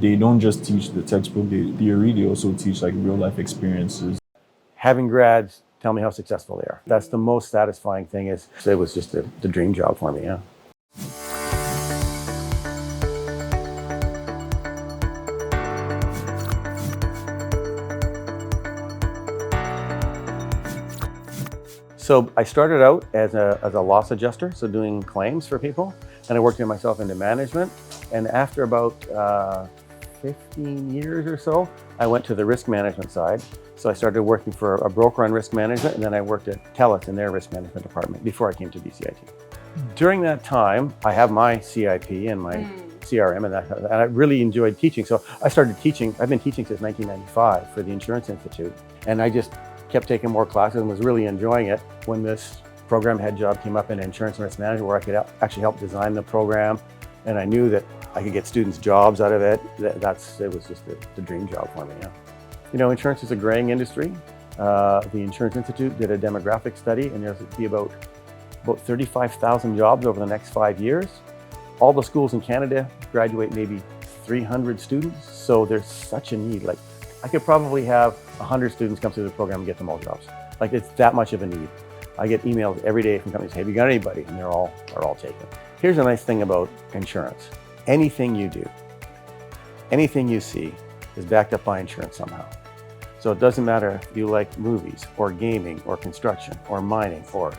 they don't just teach the textbook theory, they also teach like real life experiences. Having grads tell me how successful they are. That's the most satisfying thing. It was just the dream job for me, yeah. So I started out as a loss adjuster, so doing claims for people, and I worked myself into management. And after about 15 years or so, I went to the risk management side. So I started working for a broker on risk management, and then I worked at TELUS in their risk management department before I came to BCIT. During that time, I have my CIP and my CRM and I really enjoyed teaching. So I started teaching. I've been teaching since 1995 for the Insurance Institute, and I just kept taking more classes and was really enjoying it. When this program head job came up in insurance and risk management, where I could actually help design the program, and I knew that I could get students jobs out of it, it was just the dream job for me. Yeah. You know, insurance is a graying industry. The Insurance Institute did a demographic study, and there'll be about 35,000 jobs over the next 5 years. All the schools in Canada graduate maybe 300 students, so there's such a need. Like, I could probably have 100 students come through the program and get them all jobs. Like, it's that much of a need. I get emails every day from companies, hey, have you got anybody? And they're all taken. Here's a nice thing about insurance. Anything you do, anything you see is backed up by insurance somehow. So it doesn't matter if you like movies or gaming or construction or mining or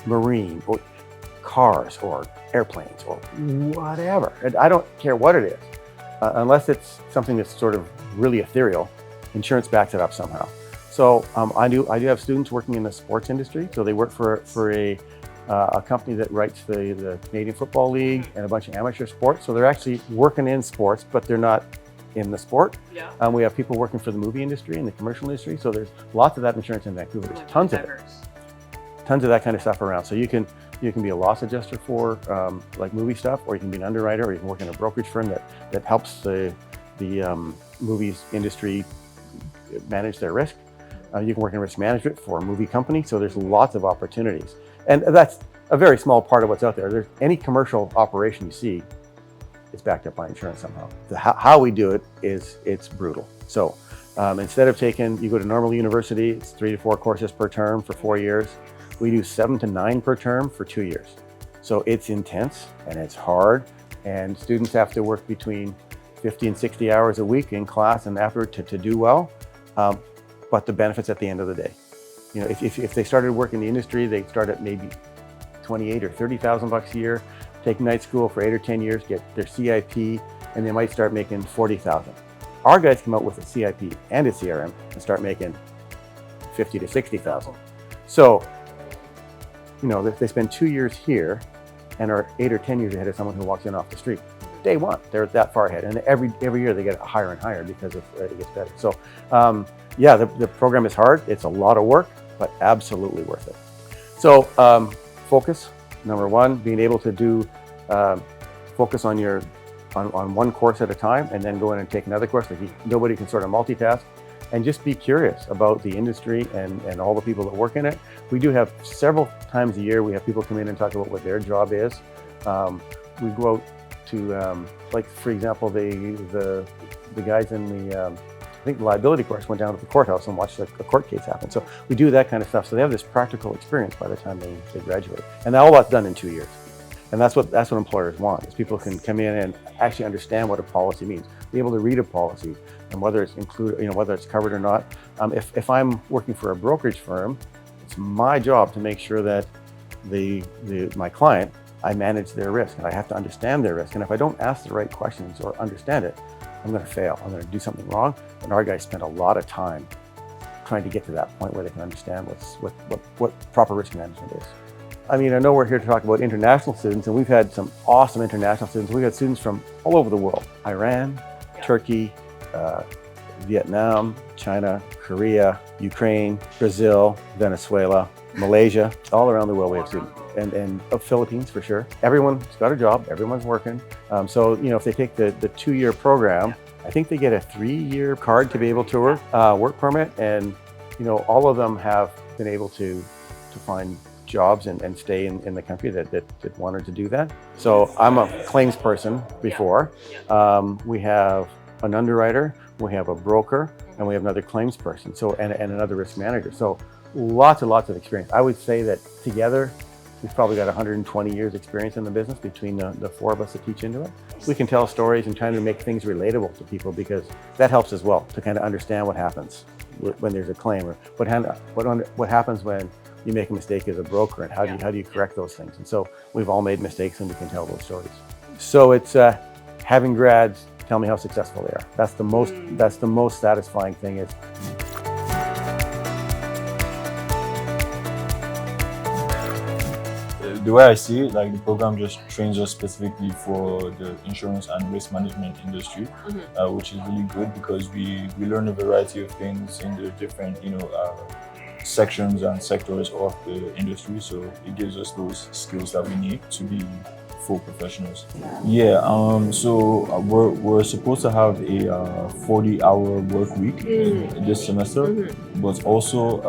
marine or cars or airplanes or whatever. I don't care what it is, unless it's something that's sort of really ethereal, insurance backs it up somehow. So I do have students working in the sports industry. So they work for a company that writes the Canadian Football League and a bunch of amateur sports. So they're actually working in sports, but they're not in the sport. Yeah. We have people working for the movie industry and the commercial industry. So there's lots of that insurance in Vancouver. There's tons of it. Tons of that kind of stuff around. So you can be a loss adjuster for like movie stuff, or you can be an underwriter, or you can work in a brokerage firm that helps the movies industry manage their risk. You can work in risk management for a movie company. So there's lots of opportunities. And that's a very small part of what's out there. There's any commercial operation you see, it's backed up by insurance somehow. How we do it it's brutal. So instead of you go to normal university, it's 3 to 4 courses per term for 4 years. We do 7 to 9 per term for 2 years. So it's intense and it's hard, and students have to work between 50 and 60 hours a week in class and after to do well. But the benefits at the end of the day. You know, if they started working in the industry, they start at maybe 28 or 30,000 bucks a year, take night school for 8 or 10 years, get their CIP, and they might start making 40,000. Our guys come out with a CIP and a CRM and start making 50 to 60,000. So, you know, they spend 2 years here and are 8 or 10 years ahead of someone who walks in off the street. Day one, they're that far ahead, and every year they get higher and higher because it gets better. So, yeah, the program is hard. It's a lot of work, but absolutely worth it. So, focus. Number one, being able to do focus on one course at a time, and then go in and take another course. Like nobody can sort of multitask, and just be curious about the industry and all the people that work in it. We do have several times a year, we have people come in and talk about what their job is. We go out to, like, for example, the guys in the, I think the liability course went down to the courthouse and watched a court case happen. So we do that kind of stuff. So they have this practical experience by the time they graduate. And all that's done in 2 years. And that's what employers want, is people can come in and actually understand what a policy means, be able to read a policy, and whether it's included, you know, whether it's covered or not. If I'm working for a brokerage firm, it's my job to make sure that my client, I manage their risk, and I have to understand their risk. And if I don't ask the right questions or understand it, I'm going to fail. I'm going to do something wrong. And our guys spend a lot of time trying to get to that point where they can understand what proper risk management is. I mean, I know we're here to talk about international students, and we've had some awesome international students. We've had students from all over the world: Iran, Turkey, Vietnam, China, Korea, Ukraine, Brazil, Venezuela, Malaysia, all around the world we have students. And Philippines for sure. Everyone's got a job, everyone's working. So, you know, if they take the 2-year program, I think they get a 3-year card to be able to work permit. And, you know, all of them have been able to find jobs and stay in the country that wanted to do that. So I'm a claims person before. We have an underwriter, we have a broker, and we have another claims person, and another risk manager. So lots and lots of experience. I would say that together, we've probably got 120 years experience in the business between the four of us that teach into it. We can tell stories and try to make things relatable to people, because that helps as well to kind of understand what happens when there's a claim, or what happens when you make a mistake as a broker, and how do you correct those things. And so we've all made mistakes, and we can tell those stories. So it's having grads tell me how successful they are. That's the most satisfying thing. Is the way I see it, like the program just trains us specifically for the insurance and risk management industry, which is really good, because we learn a variety of things in the different sections and sectors of the industry. So it gives us those skills that we need to be full professionals. Yeah. So we're supposed to have a 40-hour work week this semester, but also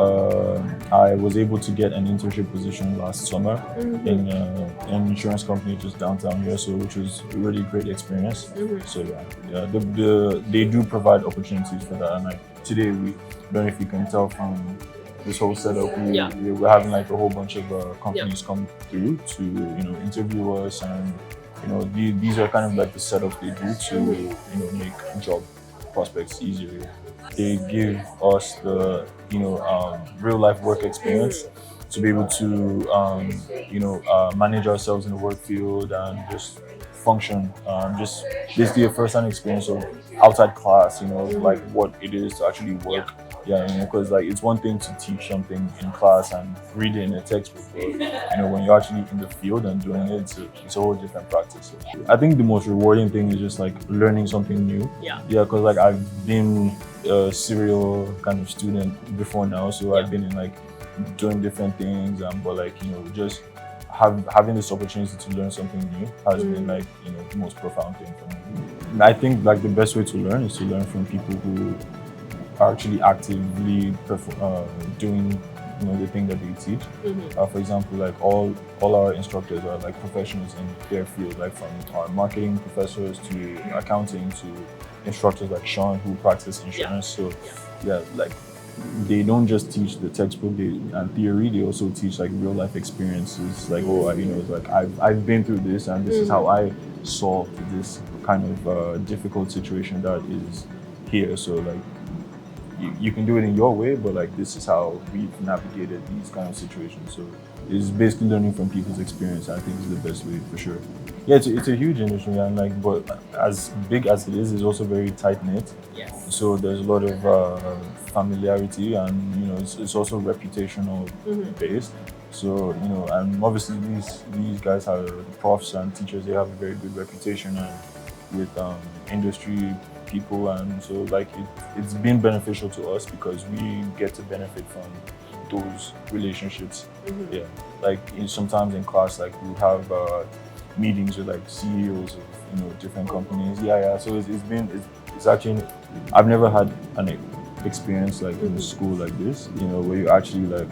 I was able to get an internship position last summer in an insurance company just downtown here, so which was a really great experience. So yeah, they do provide opportunities for that. And like today, we don't know if you can tell from this whole setup, we're having like a whole bunch of companies come through to interview us, and these are kind of like the setups they do to make job prospects easier. They give us the real life work experience to be able to manage ourselves in the work field and just function, just basically a first-hand experience of outside class, like what it is to actually work. Yeah, because like it's one thing to teach something in class and read it in a textbook, but when you're actually in the field and doing it, it's a whole different practice. So I think the most rewarding thing is just like learning something new. Yeah, because like I've been a serial kind of student before now, so I've been in like doing different things, but like just having this opportunity to learn something new has been like the most profound thing for me. And I think like the best way to learn is to learn from people who are actually actively doing the thing that they teach. For example, like all our instructors are like professionals in their field, like from our marketing professors to accounting to instructors like Shawn, who practice insurance. So yeah, like they don't just teach the textbook and theory, they also teach like real life experiences, like like I've been through this, and this is how I solved this kind of difficult situation that is here. So like you can do it in your way, but like this is how we've navigated these kind of situations. So it's basically learning from people's experience. I think is the best way for sure. Yeah, it's a huge industry, and like, but as big as it is, it's also very tight knit. Yes. So there's a lot of familiarity, and it's also reputational based. So and obviously these guys are profs and teachers. They have a very good reputation and with industry people, and so like it's been beneficial to us because we get to benefit from those relationships. Yeah, like sometimes in class, like we have meetings with like CEOs of different companies. So it's actually, I've never had an experience like in school like this, where you actually like,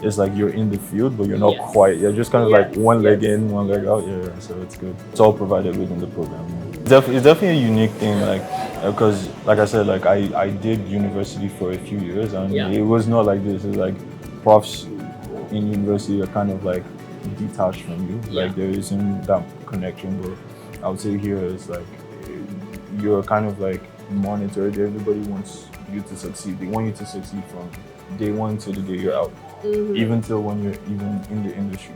it's like you're in the field but you're not quite, you're just kind of like one leg in, one leg out. So it's good. It's all provided within the program. It's definitely a unique thing, like because like I said, like I did university for a few years, and it was not like this. It's like profs in university are kind of like detached from you, like there isn't that connection. But I would say here it's like you're kind of like monitored. Everybody wants you to succeed. They want you to succeed from day one to the day you're out, even till when you're even in the industry.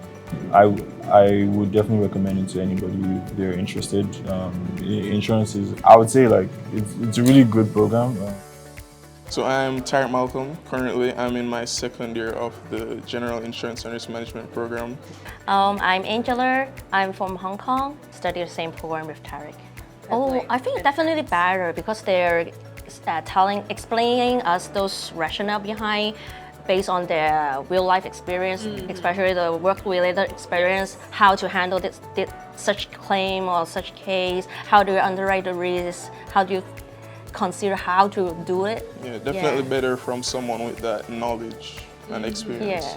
I would definitely recommend it to anybody if they're interested. Insurance is, I would say, like it's a really good program. So I'm Tarek Malcolm. Currently, I'm in my second year of the General Insurance and Risk Management program. I'm Angela. I'm from Hong Kong. Study the same program with Tarek. Oh, I think definitely better because they're explaining us those rationale behind, based on their real life experience, especially the work-related experience, how to handle such claim or such case, how do you underwrite the risk, how do you consider how to do it. Yeah, definitely better from someone with that knowledge and experience.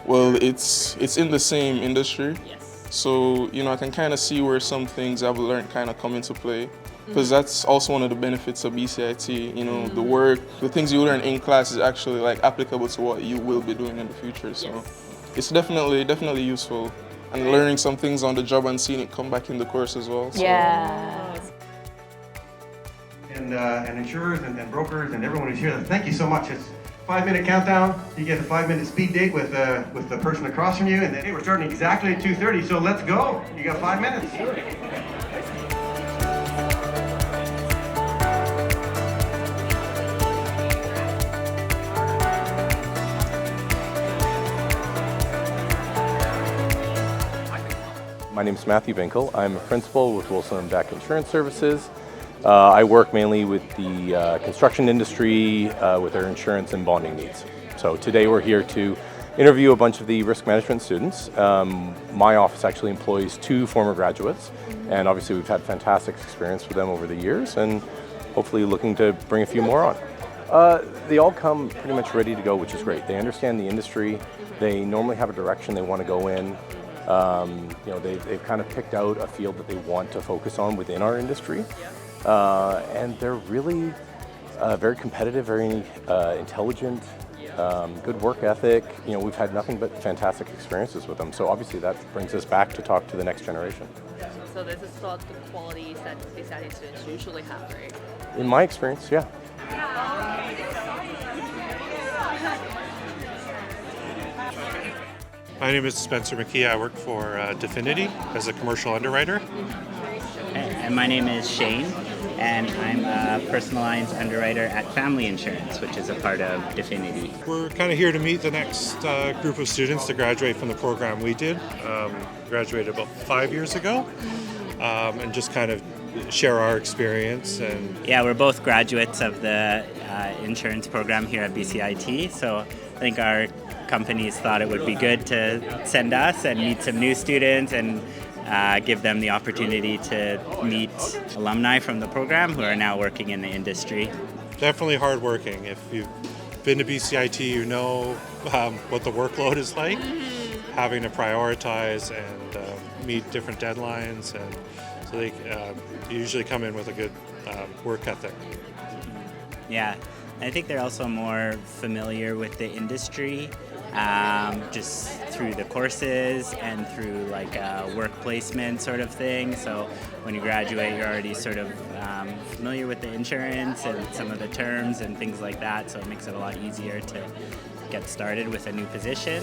Well, it's in the same industry. Yes. So, I can kind of see where some things I've learned kind of come into play. Because that's also one of the benefits of BCIT. The work, the things you learn in class is actually like applicable to what you will be doing in the future. So it's definitely useful. And learning some things on the job and seeing it come back in the course as well. So. Yeah. And insurers and brokers and everyone who's here, thank you so much. It's 5-minute countdown. You get a 5-minute speed date with the person across from you, and then hey, we're starting exactly at 2:30. So let's go. You got 5 minutes. My name is Matthew Binkle. I'm a principal with Wilson & Beck Insurance Services. I work mainly with the construction industry with their insurance and bonding needs. So today we're here to interview a bunch of the risk management students. My office actually employs 2 former graduates, and obviously we've had fantastic experience with them over the years, and hopefully looking to bring a few more on. They all come pretty much ready to go, which is great. They understand the industry. They normally have a direction they want to go in. They've kind of picked out a field that they want to focus on within our industry. And they're really very competitive, very intelligent, good work ethic. We've had nothing but fantastic experiences with them. So obviously that brings us back to talk to the next generation. So this is sort of the qualities that BCIT students usually have, right? In my experience, yeah. My name is Spencer McKee. I work for Definity as a commercial underwriter. And my name is Shane, and I'm a personal lines underwriter at Family Insurance, which is a part of Definity. We're kind of here to meet the next group of students to graduate from the program we did. Graduated about 5 years ago, and just kind of share our experience. And yeah, we're both graduates of the insurance program here at BCIT, so I think our companies thought it would be good to send us and meet some new students and give them the opportunity to meet alumni from the program who are now working in the industry. definitely hardworking. If you've been to BCIT, you know what the workload is like, having to prioritize and meet different deadlines, and so they usually come in with a good work ethic. Yeah, I think they're also more familiar with the industry, just through the courses and through like a work placement sort of thing. So when you graduate, you're already sort of familiar with the insurance and some of the terms and things like that. So it makes it a lot easier to get started with a new position.